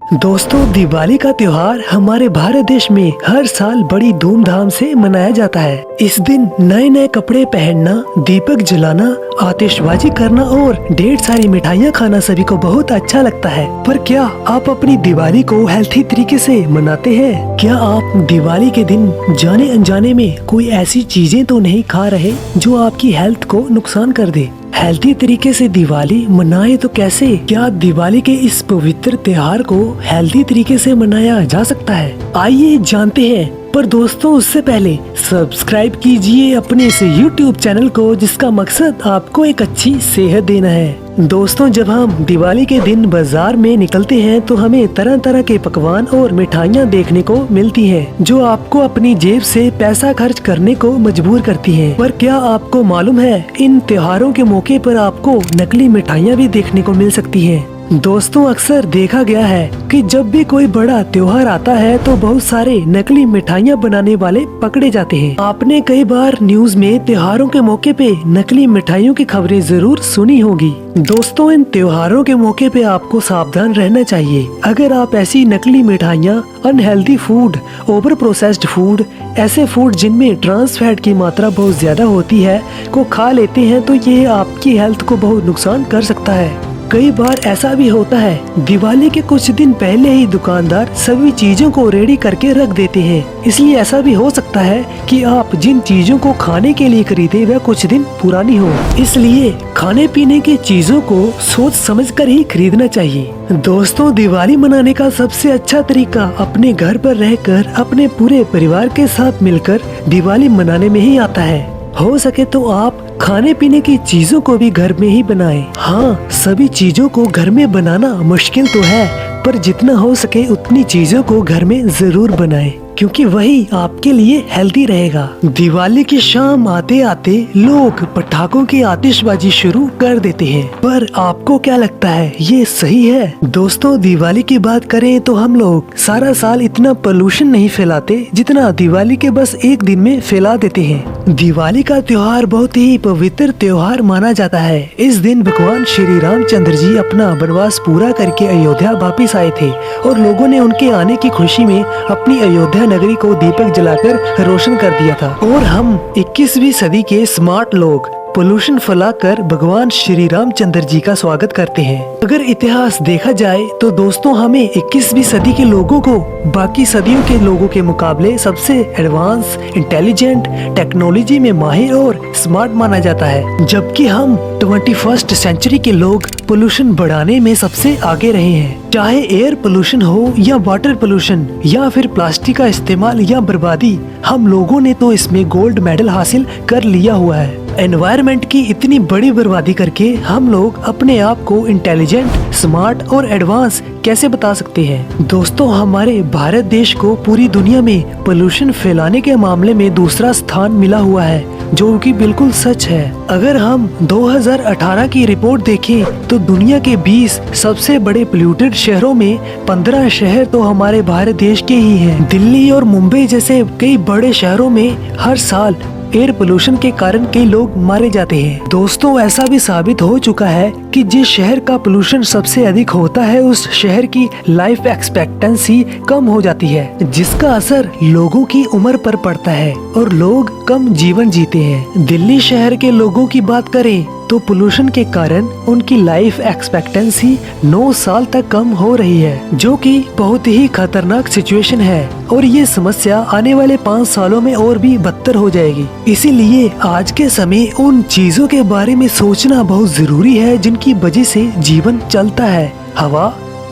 दोस्तों, दिवाली का त्योहार हमारे भारत देश में हर साल बड़ी धूमधाम से मनाया जाता है। इस दिन नए नए कपड़े पहनना, दीपक जलाना, आतिशबाजी करना और ढेर सारी मिठाइयाँ खाना सभी को बहुत अच्छा लगता है। पर क्या आप अपनी दिवाली को हेल्थी तरीके से मनाते हैं? क्या आप दिवाली के दिन जाने अनजाने में कोई ऐसी चीजें तो नहीं खा रहे जो आपकी हेल्थ को नुकसान कर दे? हेल्थी तरीके से दिवाली मनाए तो कैसे? क्या दिवाली के इस पवित्र त्योहार को हेल्थी तरीके से मनाया जा सकता है? आइए जानते हैं। पर दोस्तों, उससे पहले सब्सक्राइब कीजिए अपने इस YouTube चैनल को, जिसका मकसद आपको एक अच्छी सेहत देना है। दोस्तों, जब हम दिवाली के दिन बाजार में निकलते हैं तो हमें तरह तरह के पकवान और मिठाइयाँ देखने को मिलती हैं, जो आपको अपनी जेब से पैसा खर्च करने को मजबूर करती हैं। पर क्या आपको मालूम है, इन त्योहारों के मौके पर आपको नकली मिठाइयाँ भी देखने को मिल सकती हैं। दोस्तों, अक्सर देखा गया है कि जब भी कोई बड़ा त्योहार आता है तो बहुत सारे नकली मिठाइयाँ बनाने वाले पकड़े जाते हैं। आपने कई बार न्यूज में त्योहारों के मौके पे नकली मिठाइयों की खबरें जरूर सुनी होगी। दोस्तों, इन त्योहारों के मौके पे आपको सावधान रहना चाहिए। अगर आप ऐसी नकली मिठाइयाँ, unhealthy food, over processed food, ऐसे फूड जिनमें ट्रांस फैट की मात्रा बहुत ज्यादा होती है को खा लेते हैं तो ये आपकी हेल्थ को बहुत नुकसान कर सकता है। कई बार ऐसा भी होता है, दिवाली के कुछ दिन पहले ही दुकानदार सभी चीजों को रेडी करके रख देते हैं। इसलिए ऐसा भी हो सकता है कि आप जिन चीजों को खाने के लिए खरीदे वह कुछ दिन पुरानी हो। इसलिए खाने पीने की चीजों को सोच समझकर ही खरीदना चाहिए। दोस्तों, दिवाली मनाने का सबसे अच्छा तरीका अपने घर पर रहकर अपने पूरे परिवार के साथ मिलकर दिवाली मनाने में ही आता है। हो सके तो आप खाने पीने की चीजों को भी घर में ही बनाएं। हाँ, सभी चीजों को घर में बनाना मुश्किल तो है, पर जितना हो सके उतनी चीजों को घर में जरूर बनाएं, क्योंकि वही आपके लिए हेल्दी रहेगा। दिवाली की शाम आते आते लोग पटाखों की आतिशबाजी शुरू कर देते हैं, पर आपको क्या लगता है, ये सही है? दोस्तों, दिवाली की बात करें तो हम लोग सारा साल इतना पोल्यूशन नहीं फैलाते जितना दिवाली के बस एक दिन में फैला देते हैं। दिवाली का त्योहार बहुत ही पवित्र त्योहार माना जाता है। इस दिन भगवान श्री रामचंद्र जी अपना वनवास पूरा करके अयोध्या वापिस आए थे और लोगों ने उनके आने की खुशी में अपनी अयोध्या नगरी को दीपक जलाकर रोशन कर दिया था। और हम 21वीं सदी के स्मार्ट लोग पोल्यूशन फैलाकर भगवान श्री रामचंद्र जी का स्वागत करते हैं। अगर इतिहास देखा जाए तो दोस्तों, हमें 21वीं सदी के लोगों को बाकी सदियों के लोगों के मुकाबले सबसे एडवांस, इंटेलिजेंट, टेक्नोलॉजी में माहिर और स्मार्ट माना जाता है, जबकि हम 21st सेंचुरी के लोग पोल्यूशन बढ़ाने में सबसे आगे रहे हैं। चाहे एयर पोल्यूशन हो या वाटर पोल्यूशन या फिर प्लास्टिक का इस्तेमाल या बर्बादी, हम लोगों ने तो इसमें गोल्ड मेडल हासिल कर लिया हुआ है। एनवायरनमेंट की इतनी बड़ी बर्बादी करके हम लोग अपने आप को इंटेलिजेंट, स्मार्ट और एडवांस कैसे बता सकते हैं? दोस्तों, हमारे भारत देश को पूरी दुनिया में पोल्यूशन फैलाने के मामले में दूसरा स्थान मिला हुआ है, जो कि बिल्कुल सच है। अगर हम 2018 की रिपोर्ट देखें तो दुनिया के 20 सबसे बड़े पोल्यूटेड शहरों में 15 शहर तो हमारे भारत देश के ही हैं। दिल्ली और मुंबई जैसे कई बड़े शहरों में हर साल एयर पोल्यूशन के कारण कई लोग मारे जाते हैं। दोस्तों, ऐसा भी साबित हो चुका है कि जिस शहर का पोल्यूशन सबसे अधिक होता है उस शहर की लाइफ एक्सपेक्टेंसी कम हो जाती है, जिसका असर लोगों की उम्र पर पड़ता है और लोग कम जीवन जीते हैं। दिल्ली शहर के लोगों की बात करें तो पोल्यूशन के कारण उनकी लाइफ एक्सपेक्टेंसी 9 साल तक कम हो रही है, जो कि बहुत ही खतरनाक सिचुएशन है और ये समस्या आने वाले 5 सालों में और भी बदतर हो जाएगी। इसीलिए आज के समय उन चीजों के बारे में सोचना बहुत जरूरी है जिनकी वजह से जीवन चलता है, हवा,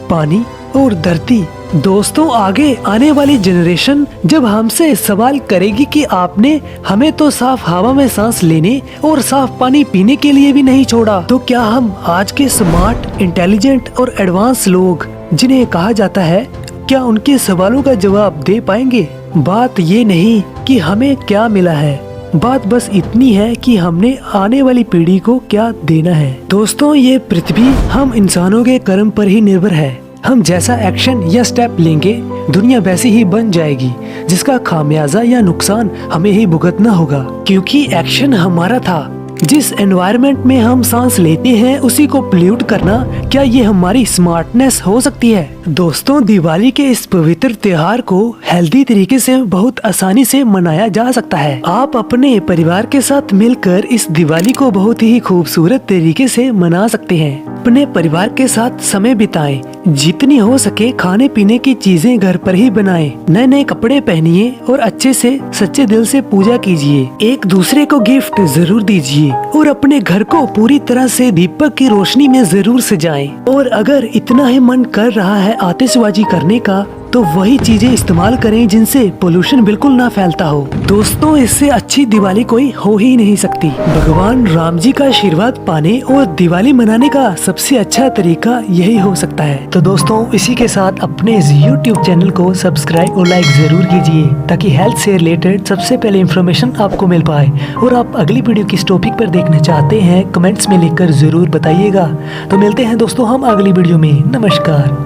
पानी और धरती। दोस्तों, आगे आने वाली जनरेशन जब हमसे सवाल करेगी कि आपने हमें तो साफ हवा में सांस लेने और साफ पानी पीने के लिए भी नहीं छोड़ा, तो क्या हम आज के स्मार्ट, इंटेलिजेंट और एडवांस लोग जिन्हें कहा जाता है, क्या उनके सवालों का जवाब दे पाएंगे? बात ये नहीं कि हमें क्या मिला है, बात बस इतनी है कि हमने आने वाली पीढ़ी को क्या देना है। दोस्तों, ये पृथ्वी हम इंसानों के कर्म पर ही निर्भर है। हम जैसा एक्शन या स्टेप लेंगे दुनिया वैसी ही बन जाएगी, जिसका खामियाजा या नुकसान हमें ही भुगतना होगा, क्योंकि एक्शन हमारा था। जिस एनवायरनमेंट में हम सांस लेते हैं उसी को पोल्यूट करना, क्या ये हमारी स्मार्टनेस हो सकती है? दोस्तों, दिवाली के इस पवित्र त्योहार को हेल्दी तरीके से बहुत आसानी से मनाया जा सकता है। आप अपने परिवार के साथ मिलकर इस दिवाली को बहुत ही खूबसूरत तरीके से मना सकते हैं। अपने परिवार के साथ समय बिताएं, जितनी हो सके खाने पीने की चीजें घर पर ही बनाएं, नए नए कपड़े पहनिए और अच्छे से सच्चे दिल से पूजा कीजिए। एक दूसरे को गिफ्ट जरूर दीजिए और अपने घर को पूरी तरह से दीपक की रोशनी में जरूर सजाएं। और अगर इतना ही मन कर रहा है आतिशबाजी करने का, तो वही चीजें इस्तेमाल करें जिनसे पोल्यूशन बिल्कुल ना फैलता हो। दोस्तों, इससे अच्छी दिवाली कोई हो ही नहीं सकती। भगवान राम जी का आशीर्वाद पाने और दिवाली मनाने का सबसे अच्छा तरीका यही हो सकता है। तो दोस्तों, इसी के साथ अपने इस YouTube चैनल को सब्सक्राइब और लाइक जरूर कीजिए, ताकि हेल्थ से रिलेटेड सबसे पहले इन्फॉर्मेशन आपको मिल पाए। और आप अगली वीडियो किस टॉपिक पर देखना चाहते हैं, कमेंट्स में लिखकर जरूर बताइएगा। तो मिलते हैं दोस्तों हम अगली वीडियो में। नमस्कार।